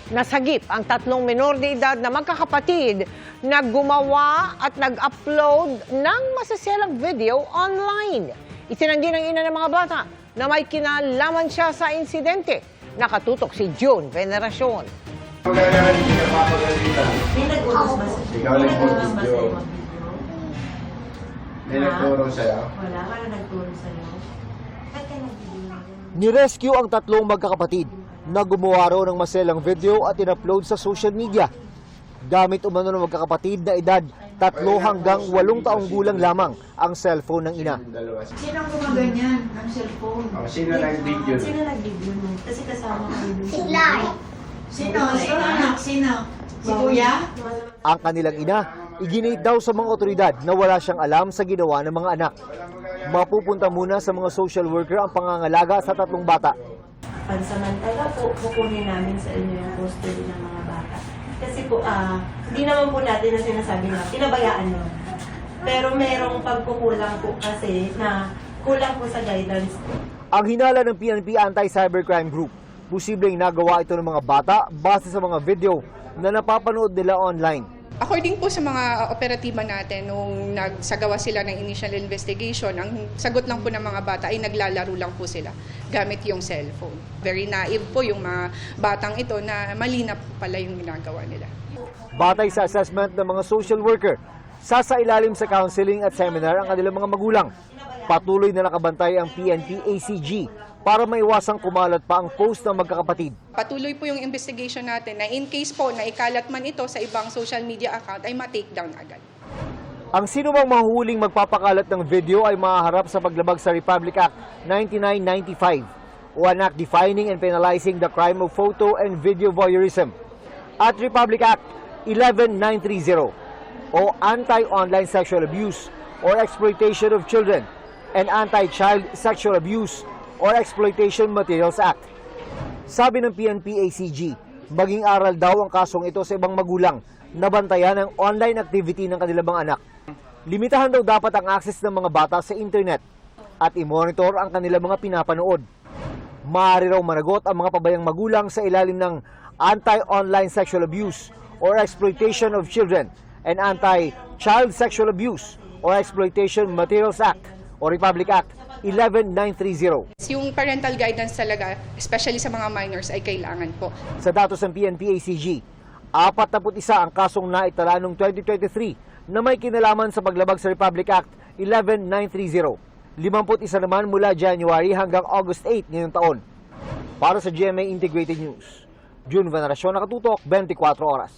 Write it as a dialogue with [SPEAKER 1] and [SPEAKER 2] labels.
[SPEAKER 1] Nasagip ang tatlong menor de edad na magkakapatid na gumawa at nag-upload ng masaselang video online. Itinanggi ng ina ng mga bata na may kinalaman siya sa insidente. Nakatutok si June Veneracion.
[SPEAKER 2] Ikaw nag-utos ba sa'yo? May nagturo sa'yo?
[SPEAKER 3] Wala ka na nagturo sa'yo. Ba't ka nag-video?
[SPEAKER 4] Nirescue ang tatlong magkakapatid na gumawa raw ng maselang video at in-upload sa social media. Gamit umano ng magkakapatid na edad 3 hanggang 8 taong gulang lamang ang cellphone ng ina.
[SPEAKER 3] Sino ang gumaganyan ng cellphone?
[SPEAKER 2] Sino nag-video?
[SPEAKER 3] Sino nag-video nun? Kasi kasama kayo dun.
[SPEAKER 5] Sila.
[SPEAKER 3] Sino? Sino? Si Kuya?
[SPEAKER 4] Ang kanilang ina, iginate daw sa mga otoridad na wala siyang alam sa ginawa ng mga anak. Mapupunta muna sa mga social worker ang pangangalaga sa tatlong bata.
[SPEAKER 3] Pansamantala po, kukunin namin sa inyo yung custody ng mga bata. Kasi po, hindi naman po natin na sinasabi na pinabayaan nyo. Pero merong pagkukulang po kasi na kulang po sa guidance po.
[SPEAKER 4] Ang hinala ng PNP Anti-Cybercrime Group, posibleng nagawa ito ng mga bata base sa mga video na napapanood nila online.
[SPEAKER 6] According po sa mga operatiba natin, nung nagsagawa sila ng initial investigation, ang sagot lang po ng mga bata ay naglalaro lang po sila gamit yung cellphone. Very naive po yung mga batang ito na mali na po pala yung ginagawa nila.
[SPEAKER 4] Batay sa assessment ng mga social worker, sasailalim sa counseling at seminar ang kanilang mga magulang. Patuloy na nakabantay ang PNP ACG para maiwasang kumalat pa ang post ng magkakapatid.
[SPEAKER 6] Patuloy po yung investigation natin na in case po na ikalat man ito sa ibang social media account ay ma-take down agad.
[SPEAKER 4] Ang sinumang mahuhuling magpapakalat ng video ay mahaharap sa paglabag sa Republic Act 9995 o an act defining and penalizing the crime of photo and video voyeurism at Republic Act 11930 o Anti-Online Sexual Abuse or Exploitation of Children and Anti-Child Sexual Abuse or Exploitation Materials Act. Sabi ng PNP ACG, maging aral daw ang kasong ito sa ibang magulang na bantayan ang online activity ng kanilang mga anak. Limitahan daw dapat ang access ng mga bata sa internet at i-monitor ang kanilang mga pinapanood. Maaari raw managot ang mga pabayang magulang sa ilalim ng Anti-Online Sexual Abuse or Exploitation of Children and Anti-Child Sexual Abuse or Exploitation Materials Act o Republic Act 11930.
[SPEAKER 6] Yung parental guidance talaga, especially sa mga minors, ay kailangan po.
[SPEAKER 4] Sa datos ng PNP ACG, 41 ang kasong naitala noong 2023 na may kinalaman sa paglabag sa Republic Act 11930. 51 naman mula January hanggang August 8 ngayong taon. Para sa GMA Integrated News, June Veneracion, nakatutok 24 oras.